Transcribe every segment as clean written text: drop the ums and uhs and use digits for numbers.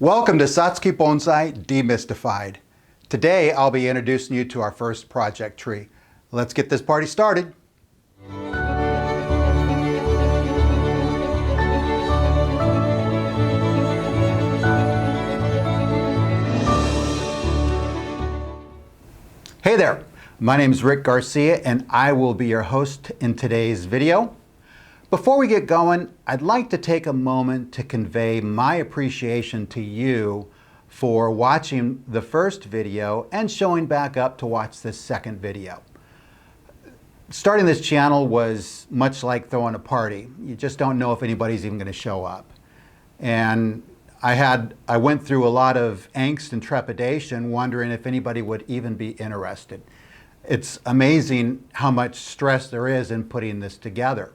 Welcome to Satsuki Bonsai Demystified. Today I'll be introducing you to our first project tree. Let's get this party started. Hey there, my name is Rick Garcia and I will be your host in today's video. Before we get going, I'd like to take a moment to convey my appreciation to you for watching the first video and showing back up to watch this second video. Starting this channel was much like throwing a party. You just don't know if anybody's even going to show up. And I went through a lot of angst and trepidation wondering if anybody would even be interested. It's amazing how much stress there is in putting this together.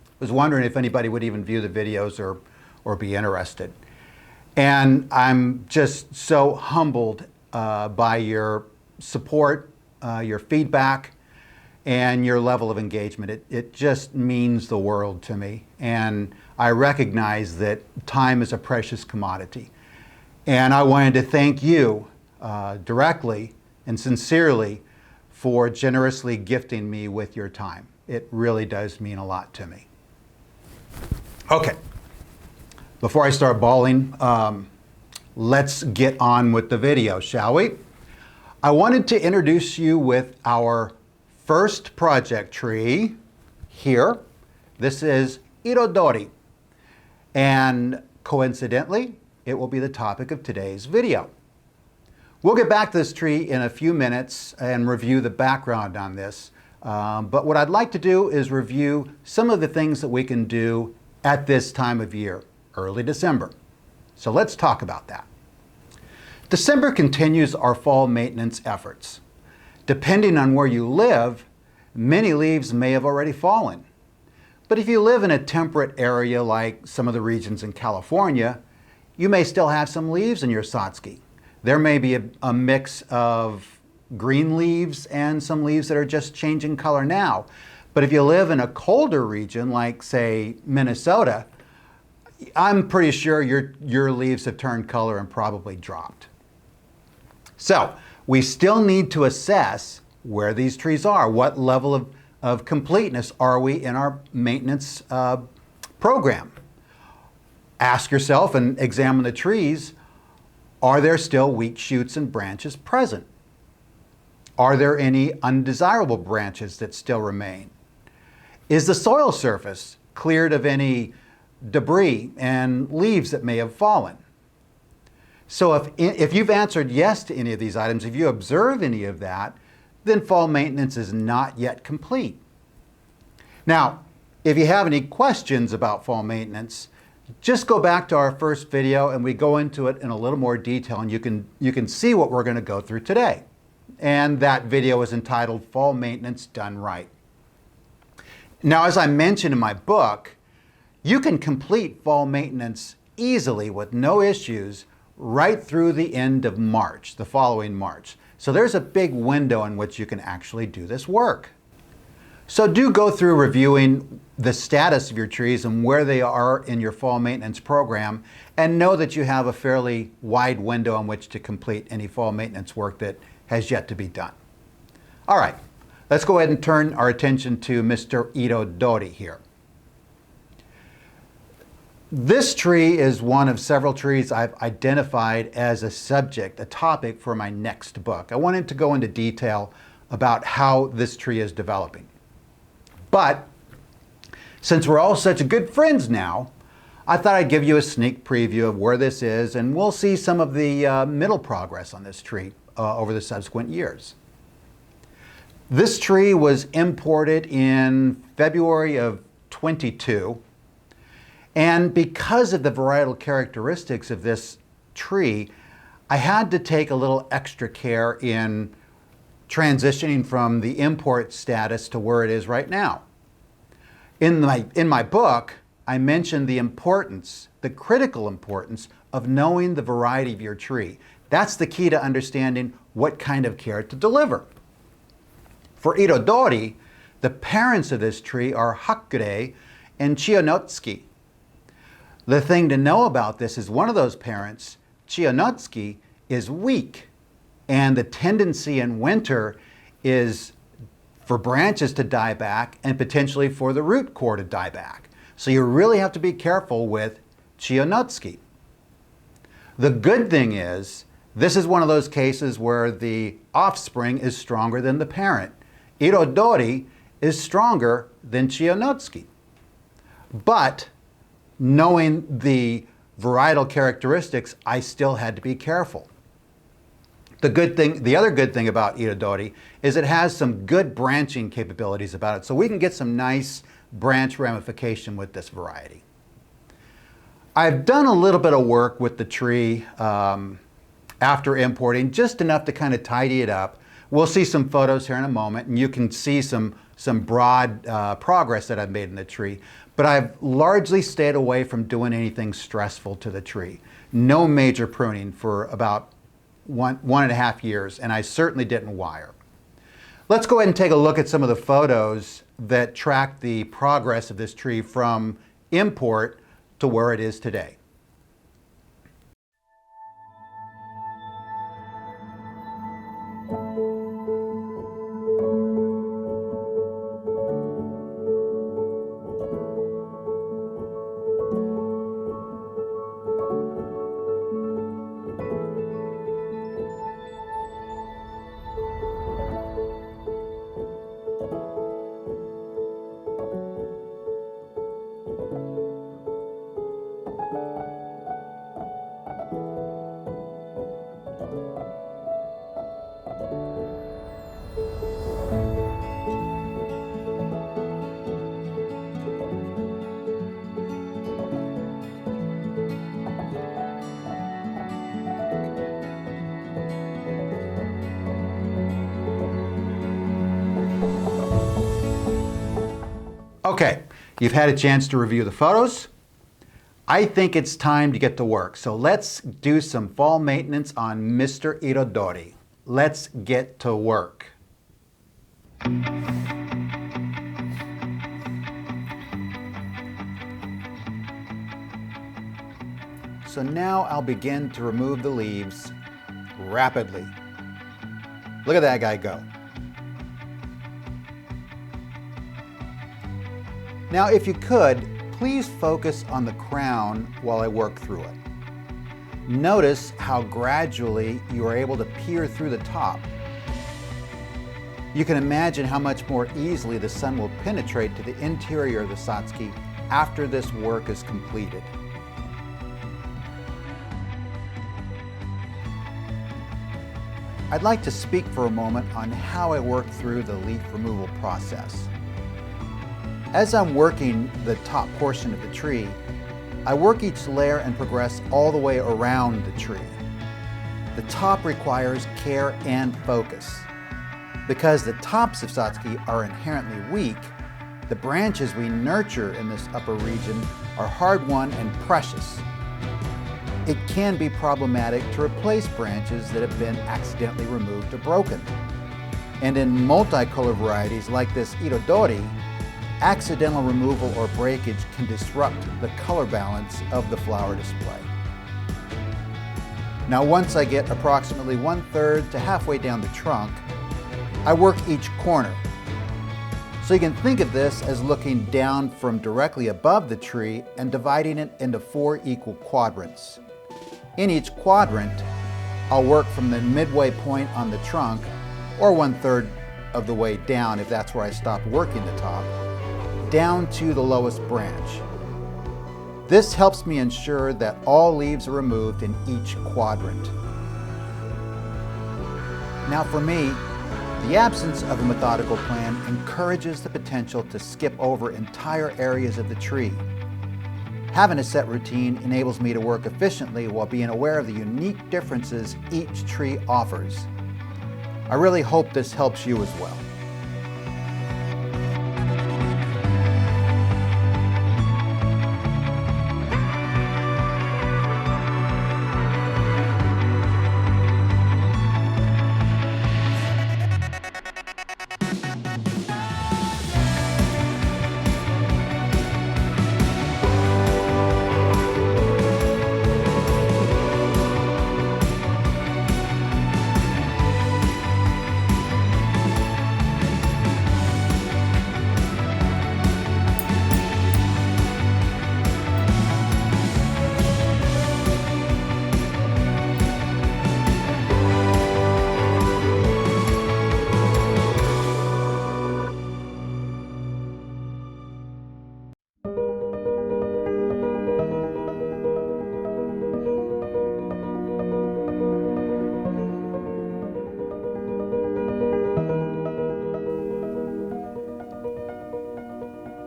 I was wondering if anybody would even view the videos or be interested. And I'm just so humbled by your support, your feedback, and your level of engagement. It just means the world to me. And I recognize that time is a precious commodity. And I wanted to thank you directly and sincerely for generously gifting me with your time. It really does mean a lot to me. Okay, before I start bawling, let's get on with the video, shall we? I wanted to introduce you with our first project tree here. This is Irodori, and coincidentally, it will be the topic of today's video. We'll get back to this tree in a few minutes and review the background on this, but what I'd like to do is review some of the things that we can do at this time of year, early December. So let's talk about that. December continues our fall maintenance efforts. Depending on where you live, many leaves may have already fallen. But if you live in a temperate area like some of the regions in California, you may still have some leaves in your Satsuki. There may be a mix of green leaves and some leaves that are just changing color now. But if you live in a colder region like, say, Minnesota, I'm pretty sure your leaves have turned color and probably dropped. So we still need to assess where these trees are. What level of completeness are we in our maintenance program? Ask yourself and examine the trees. Are there still weak shoots and branches present? Are there any undesirable branches that still remain? Is the soil surface cleared of any debris and leaves that may have fallen? So if you've answered yes to any of these items, if you observe any of that, then fall maintenance is not yet complete. Now, if you have any questions about fall maintenance, just go back to our first video and we go into it in a little more detail, and you can see what we're going to go through today. And that video is entitled Fall Maintenance Done Right. Now, as I mentioned in my book, you can complete fall maintenance easily with no issues right through the end of March, the following March. So there's a big window in which you can actually do this work. So do go through reviewing the status of your trees and where they are in your fall maintenance program, and know that you have a fairly wide window in which to complete any fall maintenance work that has yet to be done. All right. Let's go ahead and turn our attention to Mr. Irodori here. This tree is one of several trees I've identified as a subject, a topic for my next book. I wanted to go into detail about how this tree is developing. But since we're all such good friends now, I thought I'd give you a sneak preview of where this is, and we'll see some of the middle progress on this tree over the subsequent years. This tree was imported in February of 22, and because of the varietal characteristics of this tree, I had to take a little extra care in transitioning from the import status to where it is right now. In my book, I mentioned the importance, the critical importance of knowing the variety of your tree. That's the key to understanding what kind of care to deliver. For Irodori, the parents of this tree are Hakure and Chionotsuki. The thing to know about this is one of those parents, Chianotsuki, is weak, and the tendency in winter is for branches to die back and potentially for the root core to die back. So you really have to be careful with Chianotsuki. The good thing is, this is one of those cases where the offspring is stronger than the parent. Irodori is stronger than Chianotsuki. But knowing the varietal characteristics, I still had to be careful. The other good thing about Irodori is it has some good branching capabilities about it, so we can get some nice branch ramification with this variety. I've done a little bit of work with the tree after importing, just enough to kind of tidy it up. We'll see some photos here in a moment, and you can see some broad progress that I've made in the tree. But I've largely stayed away from doing anything stressful to the tree. No major pruning for about one and a half years, and I certainly didn't wire. Let's go ahead and take a look at some of the photos that track the progress of this tree from import to where it is today. Okay, you've had a chance to review the photos. I think it's time to get to work. So let's do some fall maintenance on Mr. Irodori. Let's get to work. So now I'll begin to remove the leaves rapidly. Look at that guy go. Now, if you could, please focus on the crown while I work through it. Notice how gradually you are able to peer through the top. You can imagine how much more easily the sun will penetrate to the interior of the Satsuki after this work is completed. I'd like to speak for a moment on how I work through the leaf removal process. As I'm working the top portion of the tree, I work each layer and progress all the way around the tree. The top requires care and focus. Because the tops of Satsuki are inherently weak, the branches we nurture in this upper region are hard-won and precious. It can be problematic to replace branches that have been accidentally removed or broken. And in multicolor varieties like this Irodori, accidental removal or breakage can disrupt the color balance of the flower display. Now, once I get approximately 1/3 to halfway down the trunk, I work each corner. So you can think of this as looking down from directly above the tree and dividing it into 4 equal quadrants. In each quadrant, I'll work from the midway point on the trunk, or 1/3 of the way down if that's where I stopped working the top, down to the lowest branch. This helps me ensure that all leaves are removed in each quadrant. Now for me, the absence of a methodical plan encourages the potential to skip over entire areas of the tree. Having a set routine enables me to work efficiently while being aware of the unique differences each tree offers. I really hope this helps you as well.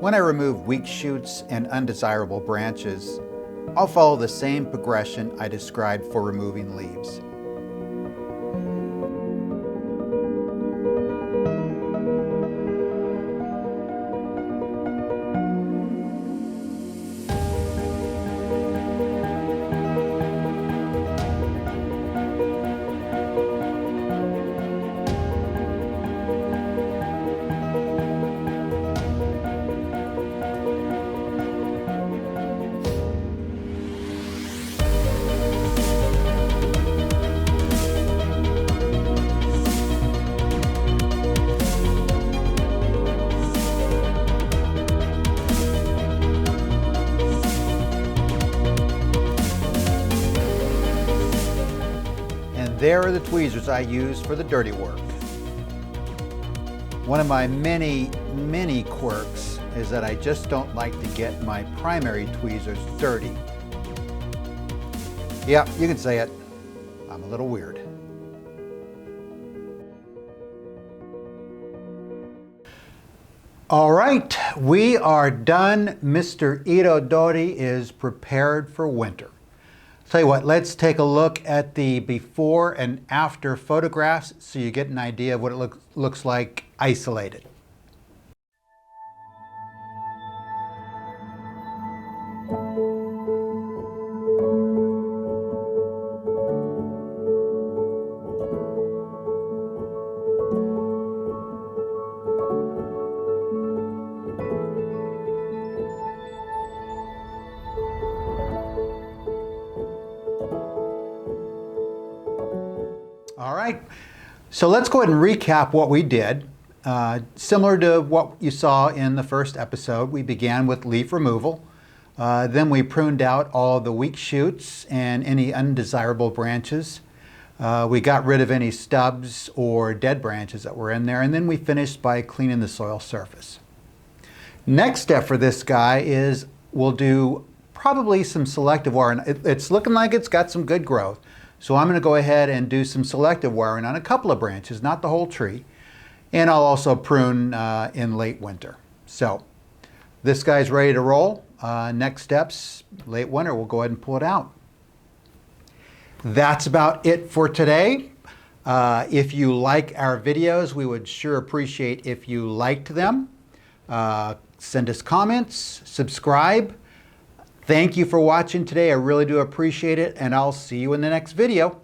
When I remove weak shoots and undesirable branches, I'll follow the same progression I described for removing leaves. There are the tweezers I use for the dirty work. One of my many quirks is that I just don't like to get my primary tweezers dirty. Yeah, you can say it. I'm a little weird. All right, we are done. Mr. Irodori is prepared for winter. Tell you what, let's take a look at the before and after photographs so you get an idea of what it looks like isolated. All right, so let's go ahead and recap what we did. Similar to what you saw in the first episode, we began with leaf removal. Then we pruned out all the weak shoots and any undesirable branches. We got rid of any stubs or dead branches that were in there, and then we finished by cleaning the soil surface. Next step for this guy is we'll do probably some selective wiring. It's looking like it's got some good growth. So I'm going to go ahead and do some selective wiring on a couple of branches, not the whole tree. And I'll also prune in late winter. So this guy's ready to roll. Next steps, late winter, we'll go ahead and pull it out. That's about it for today. If you like our videos, we would sure appreciate if you liked them. Send us comments, subscribe. Thank you for watching today. I really do appreciate it, and I'll see you in the next video.